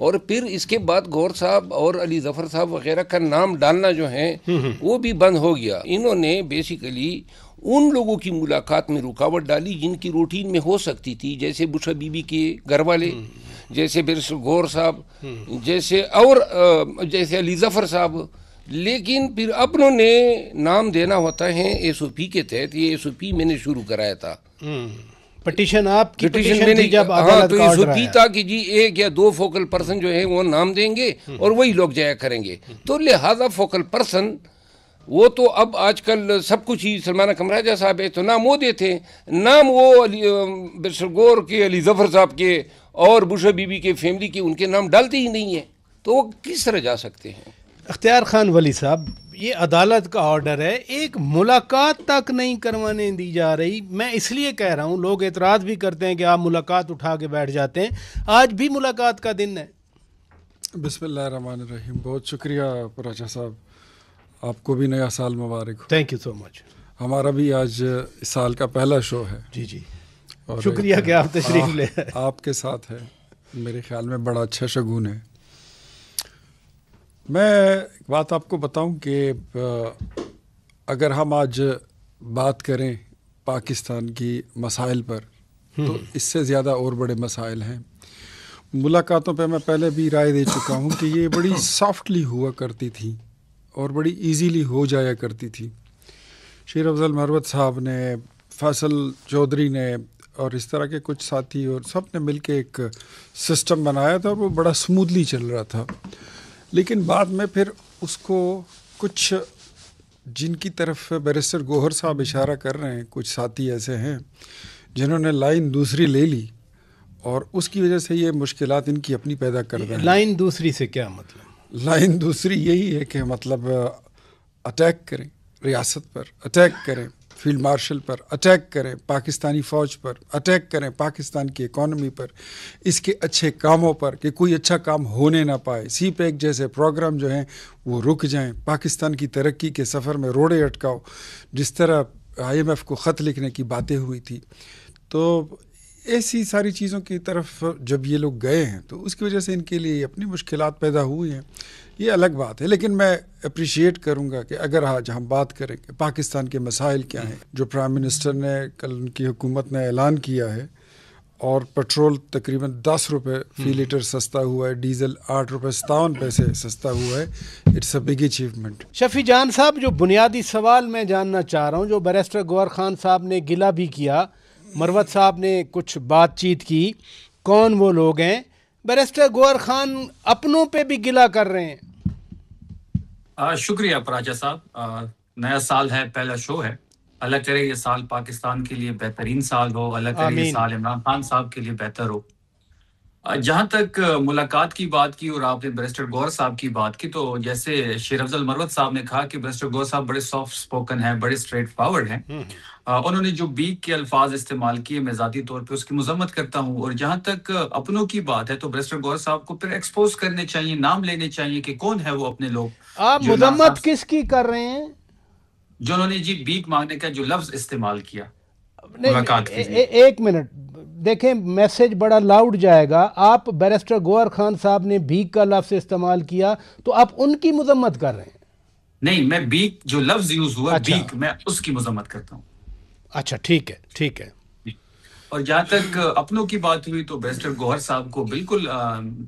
اور پھر اس کے بعد گور صاحب اور علی ظفر صاحب وغیرہ کا نام ڈالنا جو ہے وہ بھی بند ہو گیا. انہوں نے بیسیکلی ان لوگوں کی ملاقات میں رکاوٹ ڈالی جن کی روٹین میں ہو سکتی تھی, جیسے بشرا بی بی کے گھر والے, جیسے بیرسٹر گور صاحب, جیسے علی ظفر صاحب. لیکن پھر اپنوں نے نام دینا ہوتا ہے ایس او پی کے تحت. یہ ایس او پی میں نے شروع کرایا تھا, پٹیشن آپ کی میں نے, ہاں, تو ایس او پی تھا کہ جی 1 یا 2 فوکل پرسن جو ہے وہ نام دیں گے اور وہی لوگ جایا کریں گے. تو لہذا فوکل پرسن وہ تو اب آج کل سب کچھ ہی سلمانہ کمراجہ صاحب ہے, تو نام وہ دیتے ہیں, نام وہ بیرسٹر گور کے, علی ظفر صاحب کے اور بشرا بی بی کے فیملی کے ان کے نام ڈالتے ہی نہیں ہیں. تو وہ کس طرح جا سکتے ہیں؟ اختیار خان ولی صاحب, یہ عدالت کا آرڈر ہے, ایک ملاقات تک نہیں کروانے دی جا رہی. میں اس لیے کہہ رہا ہوں, لوگ اعتراض بھی کرتے ہیں کہ آپ ملاقات اٹھا کے بیٹھ جاتے ہیں. آج بھی ملاقات کا دن ہے. بسم اللہ الرحمن الرحیم. بہت شکریہ پراچا صاحب, آپ کو بھی نیا سال مبارک ہو. تھینک یو سو مچ. ہمارا بھی آج اس سال کا پہلا شو ہے. جی جی, اور شکریہ کہ آپ تشریف لے آپ کے ساتھ ہے. میرے خیال میں بڑا اچھا شگون ہے. میں ایک بات آپ کو بتاؤں کہ اگر ہم آج بات کریں پاکستان کی مسائل پر تو اس سے زیادہ اور بڑے مسائل ہیں. ملاقاتوں پہ میں پہلے بھی رائے دے چکا ہوں کہ یہ بڑی سافٹلی ہوا کرتی تھی اور بڑی ایزیلی ہو جایا کرتی تھی. شیر افضل مروت صاحب نے, فیصل چودھری نے اور اس طرح کے کچھ ساتھی اور سب نے مل کے ایک سسٹم بنایا تھا اور وہ بڑا سموتھلی چل رہا تھا. لیکن بعد میں پھر اس کو کچھ جن کی طرف بیرسٹر گوہر صاحب اشارہ کر رہے ہیں, کچھ ساتھی ایسے ہیں جنہوں نے لائن دوسری لے لی اور اس کی وجہ سے یہ مشکلات ان کی اپنی پیدا کر رہے ہیں. لائن دوسری سے کیا مطلب؟ لائن دوسری یہی ہے کہ مطلب اٹیک کریں ریاست پر, اٹیک کریں فیلڈ مارشل پر, اٹیک کریں پاکستانی فوج پر, اٹیک کریں پاکستان کی اکانومی پر, اس کے اچھے کاموں پر کہ کوئی اچھا کام ہونے نہ پائے. سی پیک جیسے پروگرام جو ہیں وہ رک جائیں. پاکستان کی ترقی کے سفر میں روڑے اٹکاؤ, جس طرح آئی ایم ایف کو خط لکھنے کی باتیں ہوئی تھی. تو ایسی ساری چیزوں کی طرف جب یہ لوگ گئے ہیں تو اس کی وجہ سے ان کے لیے اپنی مشکلات پیدا ہوئی ہیں, یہ الگ بات ہے. لیکن میں اپریشیٹ کروں گا کہ اگر آج ہم بات کریں کہ پاکستان کے مسائل کیا ہیں, جو پرائم منسٹر نے کل ان کی حکومت نے اعلان کیا ہے, اور پٹرول تقریباً 10 روپے فی لیٹر سستا ہوا ہے, ڈیزل 8 روپے 57 پیسے سستا ہوا ہے. It's a big achievement. Shafi Jan صاحب, جو بنیادی سوال میں جاننا چاہ رہا ہوں, جو بیرسٹر گوہر خان صاحب نے گلہ بھی کیا, مروت صاحب نے کچھ بات چیت کی, کون وہ لوگ ہیں؟ بیرسٹر گوہر خان اپنوں پہ بھی گلہ کر رہے ہیں. شکریہ پراچا صاحب. نیا سال ہے, پہلا شو ہے. اللہ کرے یہ سال پاکستان کے لیے بہترین سال ہو. اللہ کرے یہ سال عمران خان صاحب کے لیے بہتر ہو. جہاں تک ملاقات کی بات کی اور آپ نے بیرسٹر گوہر صاحب کی بات کی, تو جیسے شیر افضل مروت صاحب نے کہا کہ بیرسٹر گوہر صاحب بڑے سافٹ سپوکن ہیں, بڑے اسٹریٹ فارورڈ ہیں. انہوں نے جو بیک کے الفاظ استعمال کیے, میں ذاتی طور پہ اس کی مذمت کرتا ہوں. اور جہاں تک اپنوں کی بات ہے تو بیرسٹر گوہر صاحب کو پھر ایکسپوز کرنے چاہیے, نام لینے چاہیے کہ کون ہے وہ اپنے لوگ. آپ مذمت کس کی کر رہے ہیں؟ جو انہوں نے جی بیک مانگنے کا جو لفظ استعمال کیا ملاقات کے لیے. ایک منٹ دیکھیں, میسج بڑا لاؤڈ جائے گا. آپ بیرسٹر گوہر خان صاحب نے بھیک کا لفظ استعمال کیا تو آپ ان کی مذمت کر رہے ہیں؟ نہیں, میں بیک جو لفظ یوز ہوا بیک, میں اس کی مذمت کرتا ہوں. اچھا ٹھیک ہے, ٹھیک ہے. اور جہاں تک اپنوں کی بات ہوئی تو بیرسٹر گوہر صاحب کو بالکل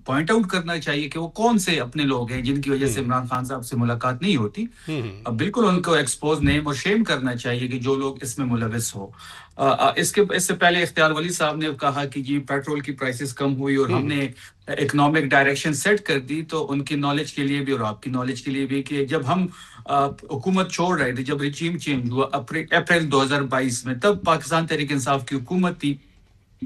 پوائنٹ آؤٹ کرنا چاہیے کہ وہ کون سے اپنے لوگ ہیں جن کی وجہ سے عمران خان صاحب سے ملاقات نہیں ہوتی. بالکل ان کو ایکسپوز نیم اور شیم کرنا چاہیے کہ جو لوگ اس میں ملوث ہو. اس سے پہلے اختیار ولی صاحب نے کہا کہ جی پیٹرول کی پرائسز کم ہوئی اور ہم نے اکنامک ڈائریکشن سیٹ کر دی. تو ان کی نالج کے لیے بھی اور آپ کی نالج کے لیے بھی کہ جب ہم حکومت چھوڑ رہے تھے, جب رجیم چینج ہوا اپریل 2022 میں, تب پاکستان تحریک انصاف کی حکومت تھی.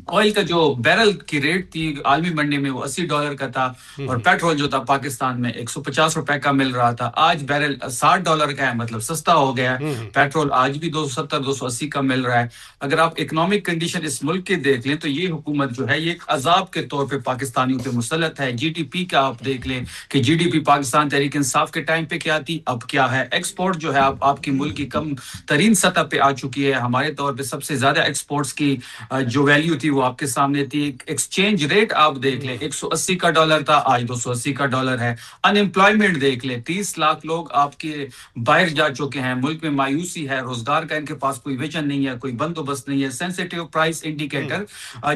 آئل کا جو بیرل کی ریٹ تھی عالمی منڈی میں وہ $80 کا تھا, اور پیٹرول جو تھا پاکستان میں 150 روپے کا مل رہا تھا. آج بیرل $60 کا ہے, مطلب سستا ہو گیا. پیٹرول آج بھی 270-280 کا مل رہا ہے. اگر آپ اکنامک کنڈیشن اس ملک کے دیکھ لیں تو یہ حکومت جو ہے یہ ایک عذاب کے طور پہ پاکستانیوں پہ مسلط ہے. جی ڈی پی کا آپ دیکھ لیں کہ G D P Pakistan Tehreek Insaf کے ٹائم پہ کیا تھی, اب کیا ہے. ایکسپورٹ جو ہے آپ کی ملک کی کم ترین سطح پہ آ چکی ہے. ہمارے طور پہ سب سے زیادہ ایکسپورٹس کی جو ویلیو تھی تھی وہ آپ کے سامنے تھی. ایکسچینج ریٹ آپ دیکھ لیں, $180 کا ڈالر تھا, آج $280 کا ڈالر ہے. انمپلائمنٹ دیکھ لیں, 30 لاکھ لوگ آپ کے باہر جا چکے ہیں. ملک میں مایوسی ہے, روزگار کا ان کے پاس کوئی ویژن نہیں ہے, کوئی بندوبست نہیں ہے. سینسیٹیو پرائس انڈیکیٹر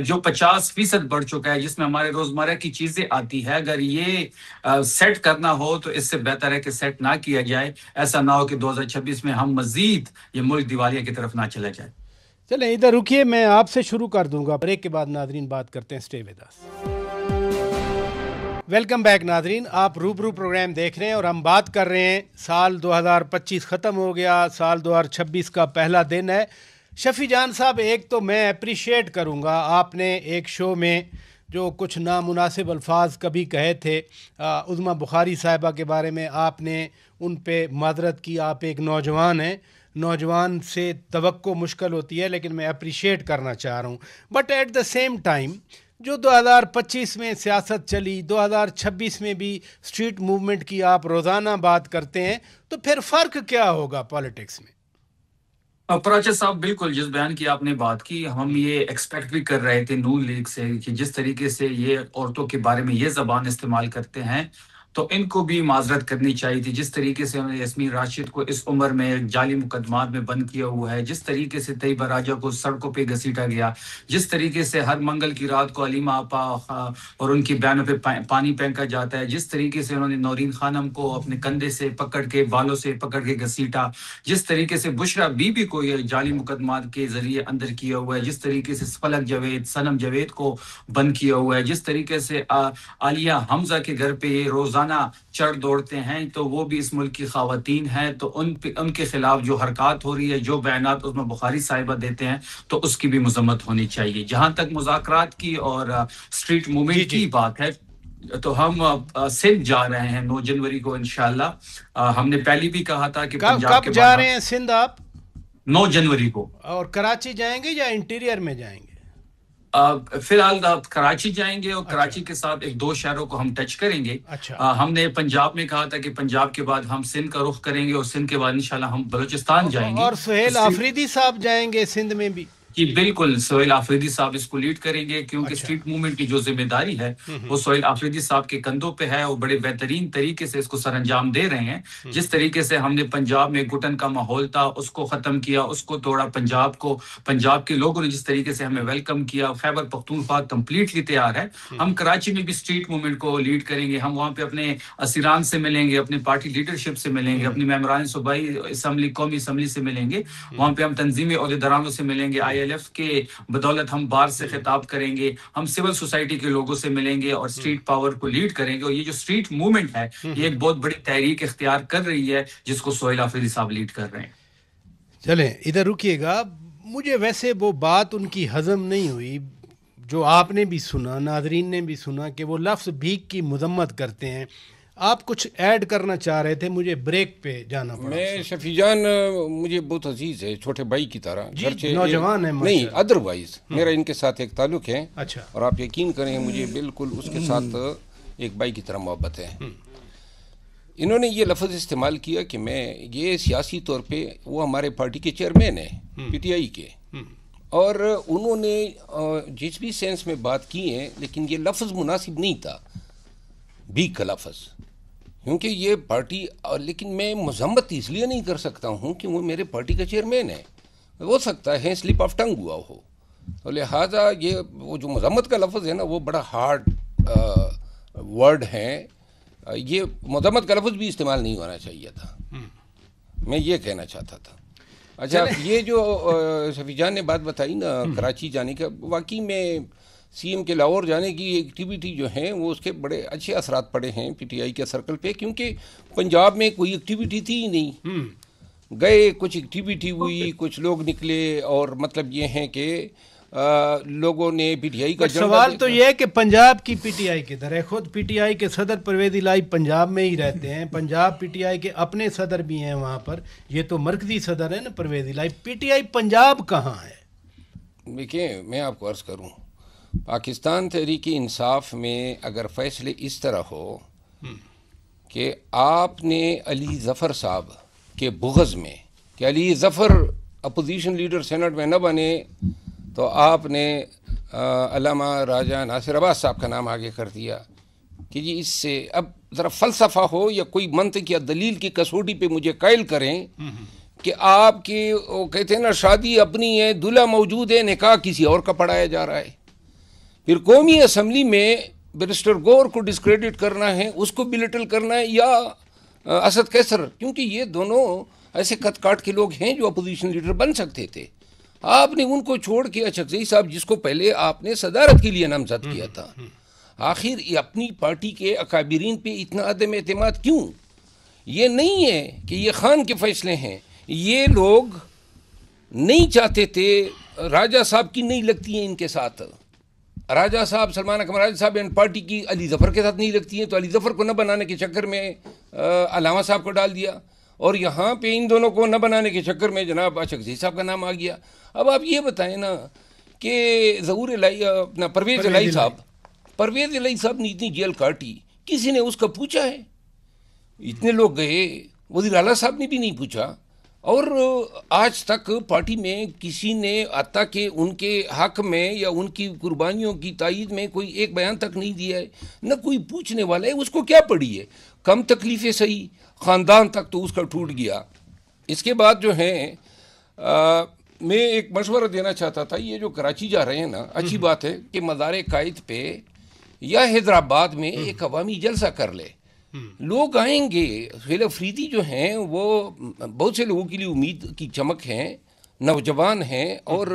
جو 50% بڑھ چکا ہے, جس میں ہمارے روزمرہ کی چیزیں آتی ہے, اگر یہ سیٹ کرنا ہو تو اس سے بہتر ہے کہ سیٹ نہ کیا جائے. ایسا نہ ہو کہ 2026 میں ہم مزید یہ ملک دیوالیہ کی طرف نہ چلا جائے. چلیں ادھر رکیے, میں آپ سے شروع کر دوں گا, بریک کے بعد ناظرین بات کرتے ہیں. Stay with us. Welcome back ناظرین, آپ روبرو پروگرام دیکھ رہے ہیں اور ہم بات کر رہے ہیں سال 2025 ختم ہو گیا, سال 2026 کا پہلا دن ہے. شفیع جان صاحب, ایک تو میں اپریشیٹ کروں گا, آپ نے ایک شو میں جو کچھ نامناسب الفاظ کبھی کہے تھے عظمیٰ بخاری صاحبہ کے بارے میں, آپ نے ان پہ معذرت کی. آپ ایک نوجوان ہیں, نوجوان سے توقع مشکل ہوتی ہے, لیکن میں اپریشیٹ کرنا چاہ رہا ہوں. But at the same time جو 2025 میں سیاست چلی, 2026 میں بھی اسٹریٹ موومنٹ کی آپ روزانہ بات کرتے ہیں, تو پھر فرق کیا ہوگا پالیٹکس میں؟ پراچا صاحب, بالکل جس بیان کی آپ نے بات کی, ہم یہ ایکسپیکٹ بھی کر رہے تھے نون لیگ سے کہ جس طریقے سے یہ عورتوں کے بارے میں یہ زبان استعمال کرتے ہیں تو ان کو بھی معذرت کرنی چاہیے تھی. جس طریقے سے انہوں نے یاسمین راشد کو اس عمر میں جعلی مقدمات میں بند کیا ہوا ہے, جس طریقے سے طیبہ راجہ کو سڑکوں پہ گھسیٹا گیا, جس طریقے سے ہر منگل کی رات کو علیمہ آپا اور ان کی بیانوں پہ پانی پھینکا جاتا ہے, جس طریقے سے انہوں نے نورین خانم کو اپنے کندھے سے پکڑ کے, بالوں سے پکڑ کے گھسیٹا, جس طریقے سے بشرا بی بی کو یہ جعلی مقدمات کے ذریعے اندر کیا ہوا ہے, جس طریقے سے فلک جاوید, صنم جاوید کو بند کیا ہوا ہے, جس طریقے سے عالیہ حمزہ کے گھر پہ یہ روزانہ چڑھ دوڑتے ہیں, تو وہ بھی اس ملک کی خواتین ہیں, تو ان کے خلاف جو حرکات ہو رہی ہے, جو بیانات عظمیٰ بخاری صاحبہ دیتے ہیں, تو اس کی بھی مذمت ہونی چاہیے. جہاں تک مذاکرات کی اور اسٹریٹ موومنٹ کی بات ہے, تو ہم سندھ جا رہے ہیں 9 جنوری کو انشاءاللہ. ہم نے پہلے بھی کہا تھا کہ پنجاب کب جا رہے ہیں سندھ آپ؟ 9 جنوری کو. اور کراچی جائیں گے یا انٹیریئر میں جائیں گے؟ فی الحال کراچی جائیں گے, اور کراچی کے ساتھ 1-2 شہروں کو ہم ٹچ کریں گے. ہم نے پنجاب میں کہا تھا کہ پنجاب کے بعد ہم سندھ کا رخ کریں گے, اور سندھ کے بعد انشاءاللہ ہم بلوچستان جائیں گے. اور سہیل آفریدی صاحب جائیں گے سندھ میں بھی؟ جی بالکل, سہیل آفریدی صاحب اس کو لیڈ کریں گے, کیونکہ اسٹریٹ موومنٹ کی جو ذمہ داری ہے وہ سہیل آفریدی صاحب کے کندھوں پہ ہے, اور بڑے بہترین طریقے سے اس کو سر انجام دے رہے ہیں. جس طریقے سے ہم نے پنجاب میں گھٹن کا ماحول تھا اس کو ختم کیا, اس کو توڑا, پنجاب کے لوگوں نے جس طریقے سے ہمیں ویلکم کیا. خیبر پختونخوا کمپلیٹلی تیار ہے. ہم کراچی میں بھی اسٹریٹ موومنٹ کو لیڈ کریں گے. ہم وہاں پہ اپنے اسیران سے ملیں گے, اپنے پارٹی لیڈرشپ سے ملیں گے, اپنے ممبران صوبائی اسمبلی, قومی اسمبلی سے ملیں گے. وہاں پہ ہم تنظیمی عہدیدارانوں سے ملیں گے, ILF کے بدولت ہم بار سے خطاب کریں گے, ہم سول سوسائٹی کے لوگوں سے ملیں گے, اور اسٹریٹ پاور کو لیڈ کریں گے. اور یہ جو اسٹریٹ موومنٹ ہے یہ ایک بہت بڑی تحریک اختیار کر رہی ہے, جس کو سہیل آفریدی صاحب لیڈ کر رہے ہیں. چلیں ادھر رکیے گا, مجھے ویسے وہ بات ان کی ہضم نہیں ہوئی جو آپ نے بھی سنا, ناظرین نے بھی سنا, کہ وہ لفظ بھیک کی مذمت کرتے ہیں. آپ کچھ ایڈ کرنا چاہ رہے تھے, مجھے بریک پہ جانا پڑا. میں شفیع جان مجھے بہت عزیز ہے, چھوٹے بھائی کی طرح. نوجوان ہے نہیں, ادروائز میرا ان کے ساتھ ایک تعلق ہے. اچھا. اور آپ یقین کریں مجھے بالکل اس کے ساتھ ایک بھائی کی طرح محبت ہے. انہوں نے یہ لفظ استعمال کیا کہ میں یہ سیاسی طور پہ, وہ ہمارے پارٹی کے چیئرمین ہیں PTI کے, اور انہوں نے جس بھی سینس میں بات کی ہے, لیکن یہ لفظ مناسب نہیں تھا بھیک کا لفظ, کیونکہ یہ پارٹی. لیکن میں مذمت اس لیے نہیں کر سکتا ہوں کہ وہ میرے پارٹی کا چیئرمین ہے, ہو سکتا ہے سلپ آف ٹنگ ہوا ہو, تو لہٰذا یہ وہ جو مذمت کا لفظ ہے نا وہ بڑا ہارڈ ورڈ ہے. یہ مذمت کا لفظ بھی استعمال نہیں ہونا چاہیے تھا, میں یہ کہنا چاہتا تھا. اچھا, یہ جو شفیع جان نے بات بتائی نا کراچی جانے کا, واقعی میں CM کے لاہور جانے کی ایکٹیویٹی جو ہیں وہ اس کے بڑے اچھے اثرات پڑے ہیں PTI کے سرکل پہ, کیونکہ پنجاب میں کوئی ایکٹیویٹی تھی ہی نہیں. گئے, کچھ ایکٹیویٹی ہوئی, کچھ لوگ نکلے, اور مطلب یہ ہے کہ لوگوں نے PTI کا سوال تو یہ ہے کہ پنجاب کی PTI کدھر ہے؟ خود PTI کے صدر پرویز الہی پنجاب میں ہی رہتے ہیں, پنجاب PTI کے اپنے صدر بھی ہیں وہاں پر, یہ تو مرکزی صدر ہے نا پرویز الہی. PTI پنجاب کہاں ہے؟ دیکھیں میں آپ کو عرض کروں, پاکستان تحریک انصاف میں اگر فیصلے اس طرح ہو کہ آپ نے علی ظفر صاحب کے بغض میں, کہ Ali Zafar opposition leader Saint میں نہ بنے, تو آپ نے علامہ راجہ ناصر عباس صاحب کا نام آگے کر دیا کہ جی اس سے اب ذرا فلسفہ ہو یا کوئی منطق یا دلیل کی کسوٹی پہ مجھے قائل کریں کہ آپ کے وہ کہتے ہیں نا شادی اپنی ہے، دلہا موجود ہے، نکاح کسی اور کا پڑھایا جا رہا ہے. پھر قومی اسمبلی میں بیرسٹر گور کو ڈسکریڈٹ کرنا ہے، اس کو بلٹل کرنا ہے، یا اسد قیصر، کیونکہ یہ دونوں ایسے کت کاٹ کے لوگ ہیں جو اپوزیشن لیڈر بن سکتے تھے. آپ نے ان کو چھوڑ کے اچھکزئی صاحب جس کو پہلے آپ نے صدارت کے لیے نامزد کیا تھا، آخر یہ اپنی پارٹی کے اکابرین پہ اتنا عدم اعتماد کیوں؟ یہ نہیں ہے کہ یہ خان کے فیصلے ہیں، یہ لوگ نہیں چاہتے تھے. راجہ صاحب کی نہیں لگتی ہیں ان کے ساتھ، راجہ صاحب سلمان اکمل راجہ صاحب اینڈ پارٹی کی علی ظفر کے ساتھ نہیں لگتی ہیں، تو علی ظفر کو نہ بنانے کے چکر میں علامہ صاحب کو ڈال دیا، اور یہاں پہ ان دونوں کو نہ بنانے کے چکر میں جناب اچھکزئی صاحب کا نام آ گیا. اب آپ یہ بتائیں نا کہ ظہور الہی اپنا پرویز الہی صاحب نے اتنی جیل کاٹی، کسی نے اس کا پوچھا ہے؟ اتنے لوگ گئے، وزیر اعلیٰ صاحب نے بھی نہیں پوچھا، اور آج تک پارٹی میں کسی نے حتیٰ کہ ان کے حق میں یا ان کی قربانیوں کی تائید میں کوئی ایک بیان تک نہیں دیا ہے، نہ کوئی پوچھنے والا ہے. اس کو کیا پڑی ہے؟ کم تکلیفیں صحیح، خاندان تک تو اس کا ٹوٹ گیا. اس کے بعد جو ہیں میں ایک مشورہ دینا چاہتا تھا، یہ جو کراچی جا رہے ہیں نا، اچھی بات ہے کہ مزار قائد پہ یا حیدرآباد میں ایک عوامی جلسہ کر لے. لوگ آئیں گے. سہیل افریدی جو ہیں وہ بہت سے لوگوں کے لیے امید کی چمک ہیں، نوجوان ہیں، اور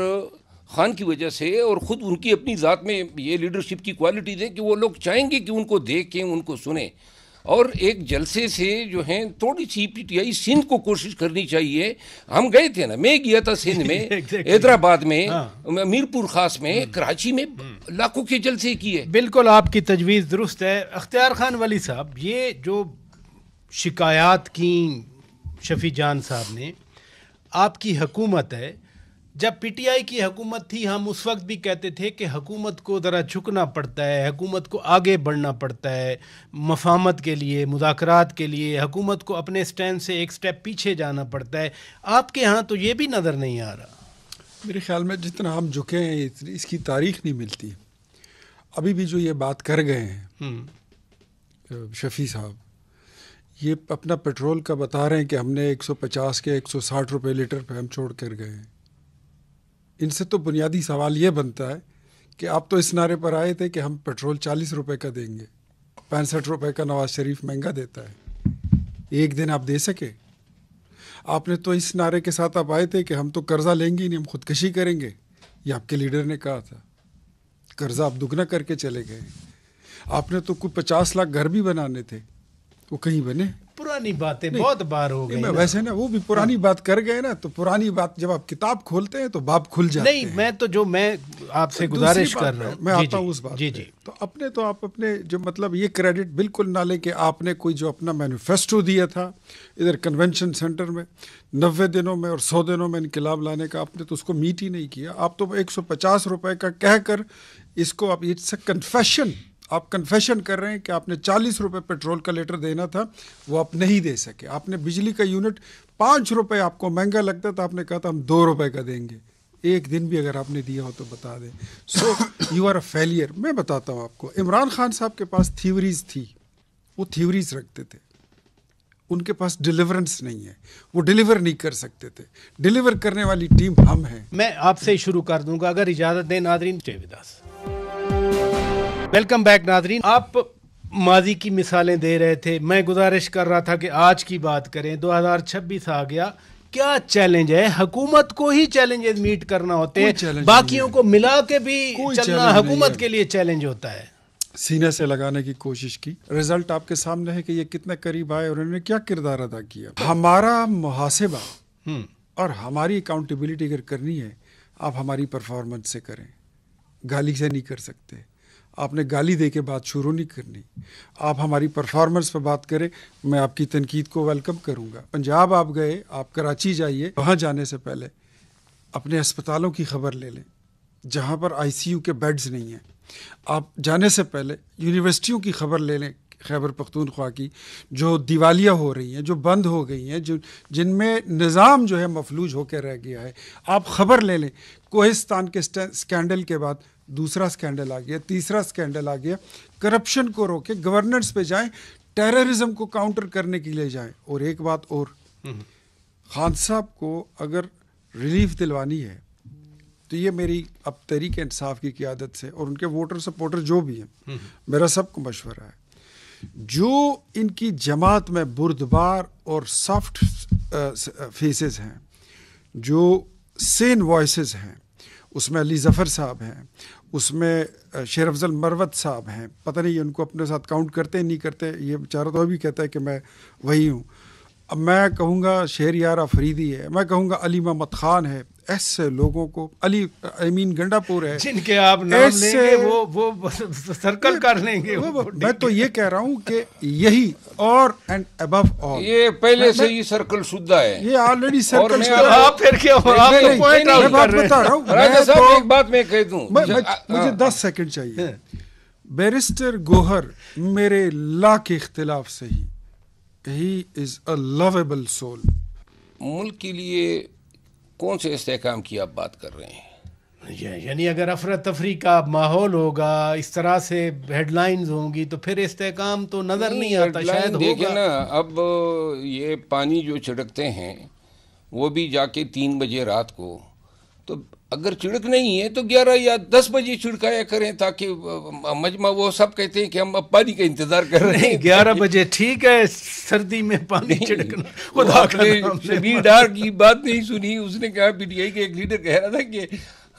خان کی وجہ سے اور خود ان کی اپنی ذات میں یہ لیڈرشپ کی کوالٹیز ہے کہ وہ لوگ چاہیں گے کہ ان کو دیکھیں، ان کو سنیں. اور ایک جلسے سے جو ہیں تھوڑی سی پی ٹی آئی سندھ کو کوشش کرنی چاہیے. ہم گئے تھے نا، میں گیا تھا سندھ میں، حیدرآباد میں، میرپور خاص میں، کراچی میں لاکھوں کے جلسے کیے. بالکل آپ کی تجویز درست ہے. اختیار خان ولی صاحب، یہ جو شکایات کی شفیع جان صاحب نے، آپ کی حکومت ہے، جب پی ٹی آئی کی حکومت تھی ہم اس وقت بھی کہتے تھے کہ حکومت کو ذرا جھکنا پڑتا ہے، حکومت کو آگے بڑھنا پڑتا ہے مفاہمت کے لیے، مذاکرات کے لیے، حکومت کو اپنے سٹینڈ سے ایک سٹیپ پیچھے جانا پڑتا ہے. آپ کے ہاں تو یہ بھی نظر نہیں آ رہا. میرے خیال میں جتنا ہم جھکے ہیں اس کی تاریخ نہیں ملتی. ابھی بھی جو یہ بات کر گئے ہیں شفیع صاحب، یہ اپنا پیٹرول کا بتا رہے ہیں کہ ہم نے 150 کے 160 روپے لیٹر پہ ہم چھوڑ کر گئے ہیں. ان سے تو بنیادی سوال یہ بنتا ہے کہ آپ تو اس نعرے پر آئے تھے کہ ہم پیٹرول 40 روپے کا دیں گے، 65 روپے کا نواز شریف مہنگا دیتا ہے. ایک دن آپ دے سکے؟ آپ نے تو اس نعرے کے ساتھ آپ آئے تھے کہ ہم تو قرضہ لیں گے نہیں، ہم خودکشی کریں گے. یہ آپ کے لیڈر نے کہا تھا. قرضہ آپ دگنا کر کے چلے گئے. آپ نے تو کوئی 50 لاکھ گھر بھی بنانے تھے، وہ کہیں بنے؟ پرانی باتیں بہت بار ہو گئی. ویسے نا وہ بھی پرانی بات کر گئے نا، تو پرانی بات جب آپ کتاب کھولتے ہیں تو باب کھل جاتے ہیں. نہیں، میں آپ سے گزارش کر رہا ہوں، میں آتا ہوں اس بات پہ. تو آپ اپنے جو مطلب یہ کریڈٹ بالکل نہ لیں کہ آپ نے کوئی جو اپنا مینیفیسٹو دیا تھا ادھر کنونشن سینٹر میں 90 دنوں میں اور 100 دنوں میں انقلاب لانے کا، آپ نے تو اس کو میٹ ہی نہیں کیا. آپ تو 150 روپے کا کہہ کر اس کو آپ اٹس اے کنفیشن، آپ کنفیشن کر رہے ہیں کہ آپ نے 40 روپے پیٹرول کا لیٹر دینا تھا، وہ آپ نہیں دے سکے. آپ نے بجلی کا یونٹ 5 روپے آپ کو مہنگا لگتا تھا، آپ نے کہا تھا ہم 2 روپے کا دیں گے. ایک دن بھی اگر آپ نے دیا ہو تو بتا دیں. So you are a failure. میں بتاتا ہوں آپ کو، عمران خان صاحب کے پاس تھیوریز تھی، وہ تھیوریز رکھتے تھے، ان کے پاس ڈیلیورنس نہیں ہے، وہ ڈیلیور نہیں کر سکتے تھے. ڈیلیور کرنے والی ٹیم ہم ہیں. میں آپ سے شروع کر دوں گا اگر اجازت دیں. ناظرین ویلکم بیک. ناظرین، آپ ماضی کی مثالیں دے رہے تھے، میں گزارش کر رہا تھا کہ آج کی بات کریں. 2026 آ گیا، کیا چیلنج ہے؟ حکومت کو ہی چیلنجز میٹ کرنا ہوتے ہیں، باقیوں کو ملا کے بھی چلنا حکومت کے لیے چیلنج ہوتا ہے. سینے سے لگانے کی کوشش کی، رزلٹ آپ کے سامنے ہے کہ یہ کتنے قریب آئے اور انہوں نے کیا کردار ادا کیا. ہمارا محاسبہ اور ہماری اکاؤنٹیبلٹی اگر کرنی ہے، آپ ہماری پرفارمنس سے کریں، گالی سے نہیں کر سکتے. آپ نے گالی دے کے بات شروع نہیں کرنی، آپ ہماری پرفارمنس پہ بات کریں. میں آپ کی تنقید کو ویلکم کروں گا. پنجاب آپ گئے، آپ کراچی جائیے، وہاں جانے سے پہلے اپنے اسپتالوں کی خبر لے لیں جہاں پر آئی سی یو کے بیڈز نہیں ہیں. آپ جانے سے پہلے یونیورسٹیوں کی خبر لے لیں، خیبر پختونخوا کی، جو دیوالیہ ہو رہی ہیں، جو بند ہو گئی ہیں، جن میں نظام جو ہے مفلوج ہو کے رہ گیا ہے. آپ خبر لے لیں. کوہستان کے اسکینڈل کے بعد دوسرا اسکینڈل آ گیا, تیسرا اسکینڈل آ گیا. کرپشن کو روکے, گورننس پہ جائیں, ٹیررزم کو کاؤنٹر کرنے کے لیے جائیں. اور ایک بات اور, خان صاحب کو اگر ریلیف دلوانی ہے تو یہ میری اب تحریک انصاف کی قیادت سے اور ان کے ووٹر سپورٹر جو بھی ہیں, میرا سب کو مشورہ ہے, جو ان کی جماعت میں بردبار اور سافٹ فیسز ہیں, جو سین وائسز ہیں, اس میں علی ظفر صاحب ہیں, اس میں شیر افضل مروت صاحب ہیں, پتہ نہیں ان کو اپنے ساتھ کاؤنٹ کرتے نہیں کرتے, یہ بیچارہ تو ابھی کہتا ہے کہ میں وہی ہوں. اب میں کہوں گا شہریار افریدی ہے, میں کہوں گا علی محمد خان ہے, ایسے لوگوں کو, علی امین گنڈا پور ہے, جن کے آپ نام لیں گے وہ سرکل کر لیں گے. میں تو یہ کہہ رہا ہوں کہ یہی اور اینڈ ابو آل, یہ پہلے سے ہی سرکل شدہ ہے, یہ آلریڈی سرکل شدہ ہے. آپ پھر کیا میں بات بتا رہا ہوں. راجہ صاحب ایک بات میں کہہ دوں, مجھے 10 سیکنڈ چاہیے. بیرسٹر گوہر میرے لاکھ اختلاف سے ہی از اے لویبل سول. ملک کے لیے کون سے استحکام کی آپ بات کر رہے ہیں؟ یعنی اگر افراتفری کا ماحول ہوگا, اس طرح سے ہیڈ لائنز ہوں گی, تو پھر استحکام تو نظر نہیں آتا. شاید دیکھیں نا, اب یہ پانی جو چھڑکتے ہیں وہ بھی جا کے 3 بجے رات کو, تو اگر چھڑک نہیں ہے تو 11 یا 10 بجے چھڑکایا کریں, تاکہ مجمع, وہ سب کہتے ہیں کہ ہم اب پانی کا انتظار کر رہے ہیں. 11 بجے ٹھیک ہے, سردی میں پانی چھڑکنا. آپ نے شبیر ڈار کی بات نہیں سنی, اس نے کہا پی ٹی آئی کے ایک لیڈر کہہ رہا تھا کہ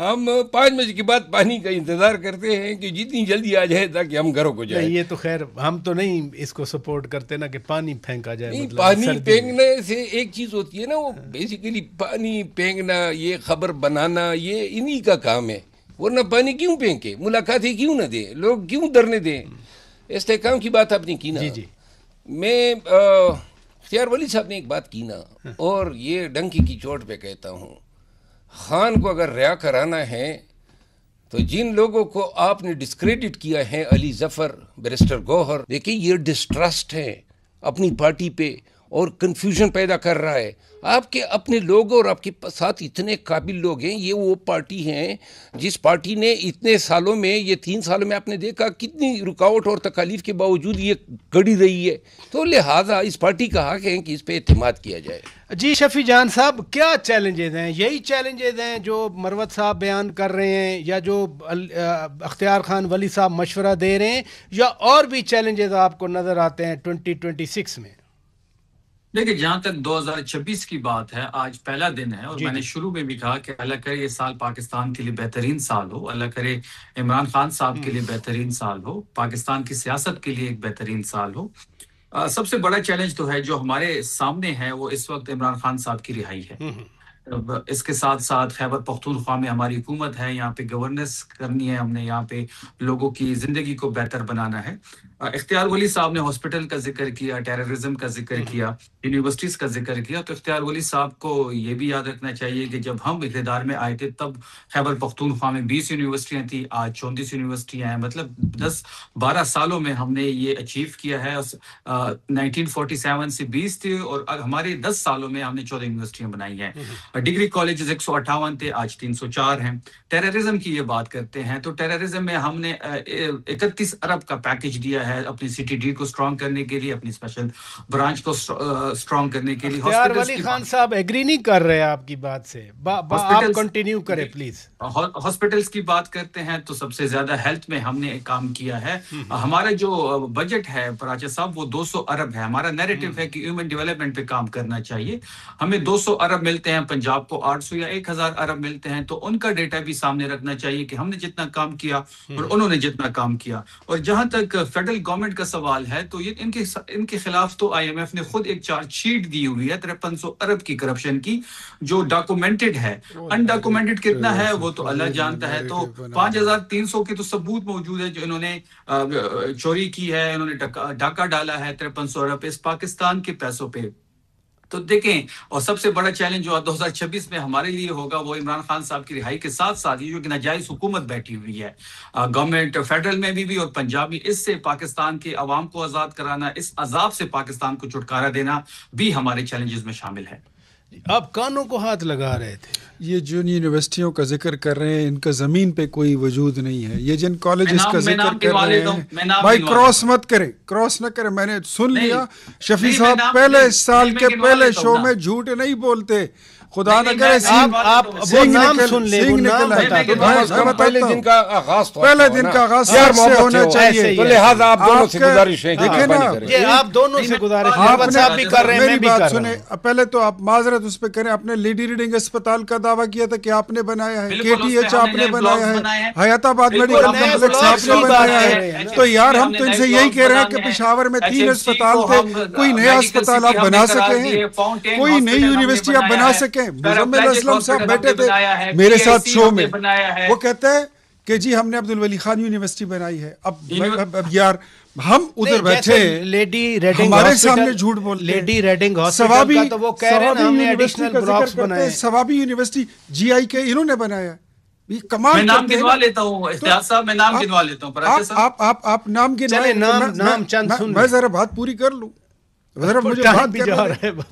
ہم 5 بجے کے بعد پانی کا انتظار کرتے ہیں کہ جتنی جلدی آ جائے تاکہ ہم گھروں کو جائیں. یہ تو خیر ہم تو نہیں اس کو سپورٹ کرتے نا کہ پانی پھینکا جائے. نہیں, پانی پھینکنے سے ایک چیز ہوتی ہے نا, وہ بیسیکلی پانی پھینکنا, یہ خبر بنانا, یہ انہی کا کام ہے. ورنہ پانی کیوں پھینکے, ملاقاتیں کیوں نہ دیں, لوگ کیوں ڈرنے دیں. استحکام کی بات آپ نے کی نا, میں اختیار ولی صاحب نے ایک بات کی نا, اور یہ ڈنکی کی چوٹ پہ کہتا ہوں, خان کو اگر رہا کرانا ہے تو جن لوگوں کو آپ نے ڈسکریڈٹ کیا ہے, علی ظفر, بیرسٹر گوہر, دیکھیں یہ ڈسٹرسٹ ہے اپنی پارٹی پہ اور کنفیوژن پیدا کر رہا ہے. آپ کے اپنے لوگ اور آپ کے ساتھ اتنے قابل لوگ ہیں, یہ وہ پارٹی ہیں جس پارٹی نے اتنے سالوں میں, یہ 3 سالوں میں آپ نے دیکھا کتنی رکاوٹ اور تکالیف کے باوجود یہ کڑی رہی ہے. تو لہٰذا اس پارٹی کا حق ہے کہ اس پہ اعتماد کیا جائے. جی شفیع جان صاحب, کیا چیلنجز ہیں؟ یہی چیلنجز ہیں جو مروت صاحب بیان کر رہے ہیں, یا جو اختیار خان ولی صاحب مشورہ دے رہے ہیں, یا اور بھی چیلنجز آپ کو نظر آتے ہیں 2026 میں؟ دیکھیں, جہاں تک 2026 کی بات ہے, آج پہلا دن ہے, اور میں نے شروع میں بھی کہا کہ اللہ کرے یہ سال پاکستان کے لیے بہترین سال ہو, اللہ کرے عمران خان صاحب کے لیے بہترین سال ہو, پاکستان کی سیاست کے لیے ایک بہترین سال ہو. سب سے بڑا چیلنج تو ہے جو ہمارے سامنے ہے, وہ اس وقت عمران خان صاحب کی رہائی ہے. اس کے ساتھ ساتھ خیبر پختونخوا میں ہماری حکومت ہے, یہاں پہ گورننس کرنی ہے, ہم نے یہاں پہ لوگوں کی زندگی کو بہتر بنانا ہے. اختیار ولی صاحب نے ہاسپٹل کا ذکر کیا, ٹیررزم کا ذکر کیا, یونیورسٹیز کا ذکر کیا. تو اختیار ولی صاحب کو یہ بھی یاد رکھنا چاہیے کہ جب ہم اقتدار میں آئے تھے تب خیبر پختونخوا میں 20 یونیورسٹیاں تھیں, آج 34 یونیورسٹیاں ہیں. مطلب 10-12 سالوں میں ہم نے یہ اچیو کیا ہے. 1947 سے 20 تھے, اور ہمارے 10 سالوں میں ہم نے 14 یونیورسٹیاں بنائی ہیں. ڈگری کالجز 158 تھے, آج 304 ہیں. ٹیررزم کی یہ بات کرتے ہیں تو ٹیررزم میں ہم نے 31 ارب کا پیکج دیا ہے اپنی CTD کو سٹرونگ کرنے کے لیے, اپنی اسپیشل برانچ کو سٹرونگ کرنے کے لیے. اختیار ولی خان صاحب ایگری نہیں کر رہے آپ کی بات سے, آپ کنٹینیو کریں پلیز. ہاسپٹلز کی بات کرتے ہیں تو سب سے زیادہ ہیلتھ میں ہم نے کام کیا ہے. ہمارا جو بجٹ ہے پراچا صاحب وہ 200 ارب ہے. ہمارا نیریٹو ہے کہ ہیومن ڈیولپمنٹ پہ کام کرنا چاہیے. ہمیں 200 ارب ملتے ہیں, پنجاب کو 800 یا 1000 ارب ملتے ہیں, تو ان کا ڈیٹا بھی سامنے رکھنا چاہیے کہ ہم نے جتنا کام کیا اور انہوں نے جتنا کام کیا. اور جہاں تک فیڈرل گورنمنٹ کا سوال ہے تو یہ ان کے خلاف تو IMF نے خود ایک چارج شیٹ دی ہوئی ہے 5300 ارب کی کرپشن کی, جو ڈاکومنٹڈ ہے. انڈاکومنٹڈ کتنا ہے وہ تو اللہ جانتا ہے. تو 5300 کے تو ثبوت موجود ہے جو انہوں نے چوری کی ہے, انہوں نے ڈاکہ ڈالا ہے 5300 ارب اس پاکستان کے پیسوں پہ. تو دیکھیں, اور سب سے بڑا چیلنج جو 2026 میں ہمارے لیے ہوگا وہ عمران خان صاحب کی رہائی کے ساتھ ساتھ یہ جو کہ ناجائز حکومت بیٹھی ہوئی ہے گورنمنٹ فیڈرل میں بھی اور پنجاب میں, اس سے پاکستان کے عوام کو آزاد کرانا, اس عذاب سے پاکستان کو چھٹکارا دینا بھی ہمارے چیلنجز میں شامل ہے. آپ کانوں کو ہاتھ لگا رہے تھے. یہ جن یونیورسٹیوں کا ذکر کر رہے ہیں ان کا زمین پہ کوئی وجود نہیں ہے. یہ جن کالجز کا ذکر کر رہے ہیں بھائی کراس مت کریں, کراس نہ کریں. میں نے سن لیا شفیع صاحب پہلے سال کے پہلے شو میں جھوٹ نہیں بولتے. خدا نہ کرے آپ وہ نام سن لیں, وہ نام پہلے دن کا آغاز پہلے دن کا آغاز سے ہونا چاہیے. تو لہٰذا آپ دونوں سے گزارش ہے, دیکھیں نا یہ آپ دونوں سے گزارش ہے, آپ بھی کر رہے ہیں میں بھی کر رہا ہوں. پہلے تو آپ معذرت اس پہ کریں. آپ نے لیڈی ریڈنگ اسپتال کا دعویٰ کیا تھا کہ آپ نے بنایا ہے, کے ٹی ایچ آپ نے بنایا ہے, حیات آباد میڈیکل کمپلیکس آپ نے بنایا ہے. تو یار ہم تو ان سے یہی کہہ رہے ہیں کہ پشاور میں 3 اسپتال تھے, کوئی نیا اسپتال آپ بنا سکے ہیں, کوئی نئی یونیورسٹی آپ بنا سکیں. مزمل اسلم صاحب بیٹھے تھے میرے ساتھ شو میں, وہ کہتے ہیں کہ جی ہم نے عبدالولی خان یونیورسٹی بنائی ہے. اب یار ہم ادھر بیٹھے لیڈی ریڈنگ ہمارے سامنے جھوٹ بولتے ہیں. لیڈی ریڈنگ ہاسپٹل کا تو وہ کہہ رہے ہیں ہم نے ایڈیشنل بلاکس بنائے. ثوابی یونیورسٹی جی آئی کے انہوں نے بنایا. یہ کمال. میں نام گنوا لیتا ہوں اجتیاز صاحب, میں نام گنوا لیتا ہوں. آپ نام گنوائیں, نام چند سن میں ذرا بات پوری کر لوں.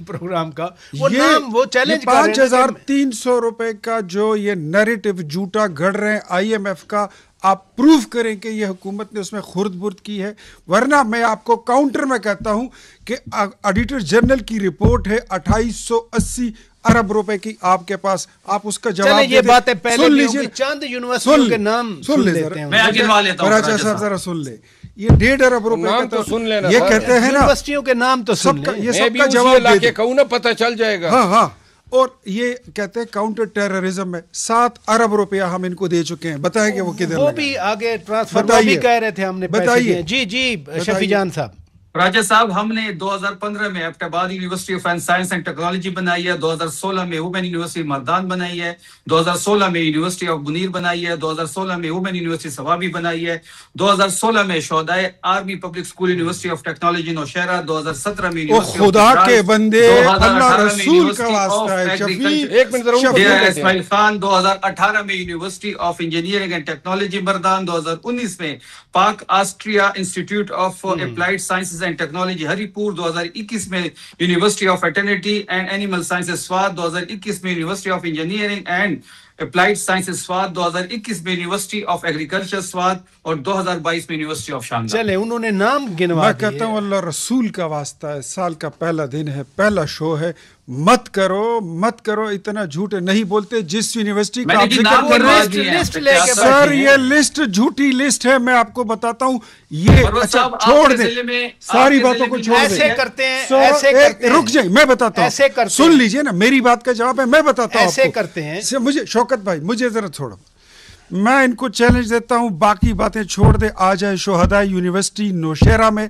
پروگرام کا وہ چیلنج 5300 روپے کا جو یہ نیریٹو جھوٹا گھڑ رہے ہیں آئی ایم ایف کا, آپ پروف کریں کہ یہ حکومت نے اس میں خرد برد کی ہے. ورنہ میں آپ کو کاؤنٹر میں کہتا ہوں کہ آڈیٹر جنرل کی رپورٹ ہے 2880 ارب روپے کی آپ کے پاس, آپ اس کا جواب یہ باتیں پہلے لیجیے. چند یونیورسٹیوں کے نام سن لے راجہ صاحب, ذرا سن لے. یہ 1.5 ارب روپے کا تو سن لینا. یہ کہتے ہیں نا یونیورسٹیوں کے نام تو سن لیں, یہ سب کا جواب دے کہوں نا پتہ چل جائے گا. ہاں ہاں. اور یہ کہتے ہیں کاؤنٹر ٹیررزم میں 7 ارب روپیہ ہم ان کو دے چکے ہیں. بتائیں کہ وہ کدھر, وہ بھی آگے ٹرانسفر بھی کہہ رہے تھے ہم نے پیسے دیے. جی شفیع جان صاحب. راجہ صاحب ہم نے 2015 میں Abbott university of science and technology بنائی ہے, 2016 میں وومن یونیورسٹی مردان بنائی ہے, 2016 میں یونیورسٹی آف منیر بنائی ہے, 2016 میں وومن یونیورسٹی ثوابی بنائی ہے, 2016 میں شہدائے Army Public School University of Technology Nowshera, 2017 میں یونیورسٹی خدا کے بندے اللہ رسول کا واسطہ ہے شفیع, ایک منٹ ضرور. اسماعیل خان 2018 میں University of Engineering and Technology Mardan, 2019 میں Pak Austria Institute of Applied Sciences and Technology Haripur, 2021 میں University of Veterinary and Animal Sciences Swat, 2021 میں University of Engineering and Applied Sciences Swat, 2021 میں یونیورسٹی آف ایگریکلچر سوات اور 2022 میں یونیورسٹی آف شاملہ. چلے انہوں نے نام گنوا. میں کہتا ہوں اللہ رسول کا واسطہ ہے, سال کا پہلا دن ہے, پہلا شو ہے, مت کرو اتنا جھوٹ نہیں بولتے. جس یونیورسٹی کا آپ ذکر کر رہے ہیں سر, یہ لسٹ جھوٹی لسٹ ہے. میں آپ کو بتاتا ہوں یہ. اچھا چھوڑ دیں ساری باتوں کو, چھوڑ دیں. ایسے کرتے ہیں, رک جائیں, میں بتاتا ہوں, سن لیجئے نا, میری بات کا جواب ہے, میں بتاتا ہوں. ایسے کرتے ہیں مجھے شوکت بھائی, مجھے ذرا چھوڑو, میں ان کو چیلنج دیتا ہوں, باقی باتیں چھوڑ دے. آ جائے شہداء یونیورسٹی نوشہرہ میں,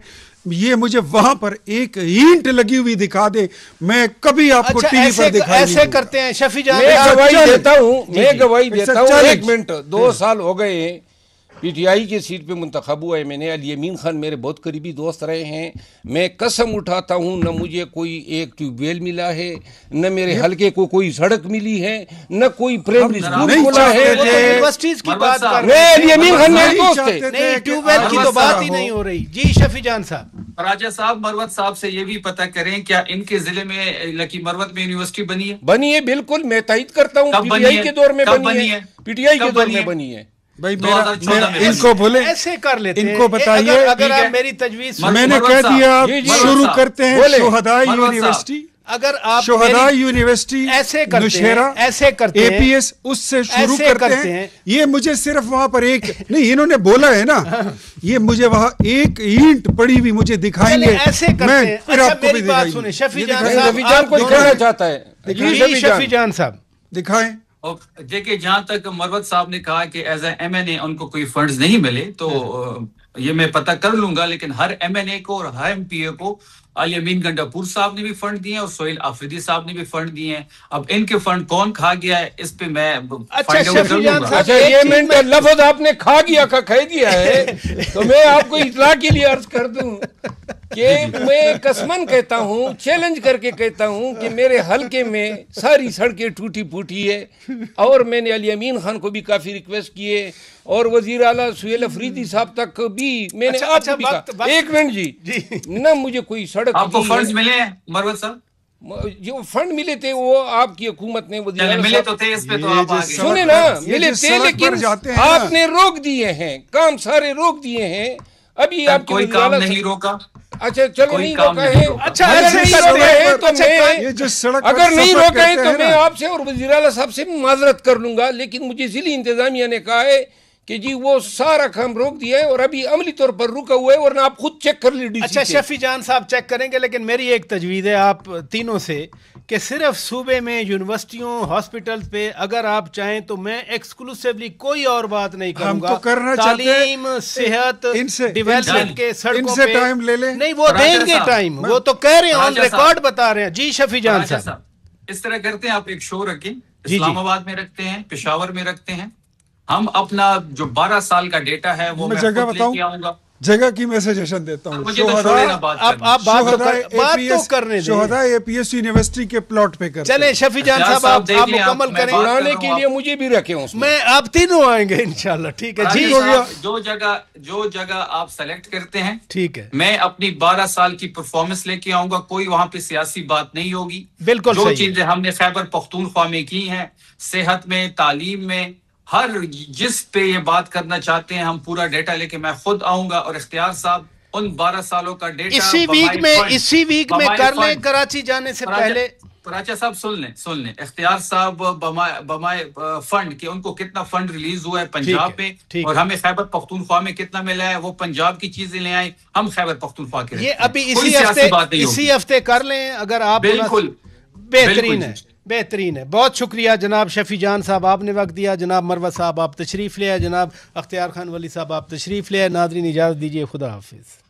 یہ مجھے وہاں پر ایک اینٹ لگی ہوئی دکھا دے, میں کبھی آپ کو ٹی وی پر دکھائی. ایسے کرتے ہیں شفیع جان. میں گواہی دیتا ہوں, 1 منٹ. 2 سال ہو گئے پی ٹی آئی کی سیٹ پہ منتخب ہوا ہے. میں نے علی امین خان میرے بہت قریبی دوست رہے ہیں. میں قسم اٹھاتا ہوں, نہ مجھے کوئی ایک ٹیوب ویل ملا ہے, نہ میرے حلقے کو کوئی سڑک ملی ہے, نہ کوئی پرائمری اسکول کھلا ہے. یونیورسٹیز کی بات کر رہے ہیں, علی امین خان میرے دوست تھے. نہیں, ٹیوب ویل کی تو بات ہی نہیں ہو رہی. جی شفیع جان صاحب. راجہ صاحب مروت صاحب سے یہ بھی پتہ کریں کیا ان کے ضلع میں لکی مروت میں یونیورسٹی بنی ہے؟ بنی ہے, بالکل, میں تائید کرتا ہوں. پی ٹی آئی کے دور میں بنی ہے, پی ٹی آئی کے دور میں بنی ہے. بھائی ان کو بولے, ایسے کر لیتے ہیں, ان کو بتائیے. اگر آپ میری تجویز, میں نے کہہ دیا شروع کرتے ہیں شہداء یونیورسٹی. اگر آپ شہداء یونیورسٹی ایسے کرتے ہیں, ایسے کرتے ہیں, اے پی ایس اس سے شروع کرتے ہیں. یہ مجھے صرف وہاں پر ایک نہیں, انہوں نے بولا ہے نا, یہ مجھے وہاں ایک اینٹ پڑی ہوئی مجھے دکھائیں گے. ایسے کرتے ہیں. اچھا میری بات سنیں شفیع جان صاحب, جان کو دکھانا چاہتا ہے. جی شفیع جان صاحب دکھائیں. دیکھیں جہاں تک مروت صاحب نے کہا کہ ایز اے ایم این اے ان کو کوئی فنڈز نہیں ملے, تو یہ میں پتہ کر لوں گا, لیکن ہر ایم این اے کو اور ہر ایم پی اے کو علی امین گنڈاپور صاحب نے بھی فنڈ دیے ہیں اور سہیل آفریدی صاحب نے بھی فنڈ دیے ہیں. اب ان کے فنڈ کون کھا گیا ہے اس پہ میں اچھا یہ منٹ لفظ آپ نے کھا گیا کا کہہ دیا ہے, تو میں آپ کو اطلاع کے لیے عرض کر دوں کہ میں قسمن کہتا ہوں, چیلنج کر کے کہتا ہوں کہ میرے حلقے میں ساری سڑکیں ٹوٹی پھوٹی ہے, اور میں نے علی امین خان کو بھی کافی ریکویسٹ کیے, اور وزیر اعلیٰ سہیل افریدی صاحب تک بھی میں نے آپ کو بھی کہا. 1 منٹ جی, نہ مجھے کوئی سڑک, آپ کو فنڈز ملے ہیں مروت صاحب؟ جو فنڈ ملے تھے وہ آپ کی حکومت نے ملے تو تھے، اس پہ تو آپ آگے سنے نا، ملے تھے لیکن آپ نے روک دیے ہیں، کام سارے روک دیے ہیں. ابھی آپ کوئی کام نہیں روکا. اچھا چلو نہیں روکا ہے. اچھا اگر نہیں روکا ہے تو میں آپ سے اور وزیر اعلیٰ صاحب سے معذرت کر لوں گا، لیکن مجھے ضلعی انتظامیہ نے کہا ہے کہ جی وہ سارا کام روک دیا ہے اور ابھی عملی طور پر رکا ہوا ہے، ورنہ آپ خود چیک کر لیجیے. اچھا شفیع جان صاحب چیک کریں گے، لیکن میری ایک تجویز ہے آپ تینوں سے کہ صرف صوبے میں یونیورسٹیوں ہاسپٹل پہ اگر آپ چاہیں تو میں ایکسکلوسیولی کوئی اور بات نہیں کروں گا. تعلیم، صحت، ڈیولپمنٹ کے سڑکوں پہ ٹائم لے لیں. نہیں وہ دیں گے ٹائم، وہ تو کہہ رہے ہیں آن ریکارڈ بتا رہے ہیں. جی شفیع جان صاحب اس طرح کرتے ہیں، آپ ایک شو رکھیں، اسلام آباد میں رکھتے ہیں، پشاور میں رکھتے ہیں. ہم اپنا جو 12 سال کا ڈیٹا ہے وہ میں جگہ خود لے بتاؤں کے آؤں گا. جگہ کی میں سجیشن دیتا ہوں. شہداء اے پی ایس یونیورسٹی کے پلاٹ پہ کرتے. چلیں شفیع جان صاحب آپ مکمل کریں. بنانے کے لیے مجھے بھی رکھیں اس میں، آپ تینوں آئیں گے انشاءاللہ. ٹھیک ہے جی. جو جگہ آپ سلیکٹ کرتے ہیں، ٹھیک ہے، میں اپنی 12 سال کی پرفارمنس لے کے آؤں گا. کوئی وہاں پہ سیاسی بات نہیں ہوگی. بالکل جو چیزیں ہم نے خیبر پختونخوا میں کی ہیں، صحت میں، تعلیم میں، ہر جس پہ یہ بات کرنا چاہتے ہیں، ہم پورا ڈیٹا لے کے میں خود آؤں گا. اور اختیار صاحب ان 12 سالوں کا ڈیٹا اسی ویک میں کر لیں کراچی جانے سے پہلے. پراچا صاحب سن لیں اختیار صاحب بمائے فنڈ کہ ان کو کتنا فنڈ ریلیز ہوا ہے پنجاب میں، اور ہمیں خیبر پختونخوا میں کتنا ملا ہے، وہ پنجاب کی چیزیں لے آئیں، ہم خیبر پختونخوا کے. یہ ابھی اسی ہفتے کر لیں اگر آپ. بالکل بہترین ہے. بہت شکریہ جناب شفیع جان صاحب، آپ نے وقت دیا. جناب مروت صاحب آپ تشریف لے آئے، جناب اختیار خان ولی صاحب آپ تشریف لے آئے. ناظرین اجازت دیجیے، خدا حافظ.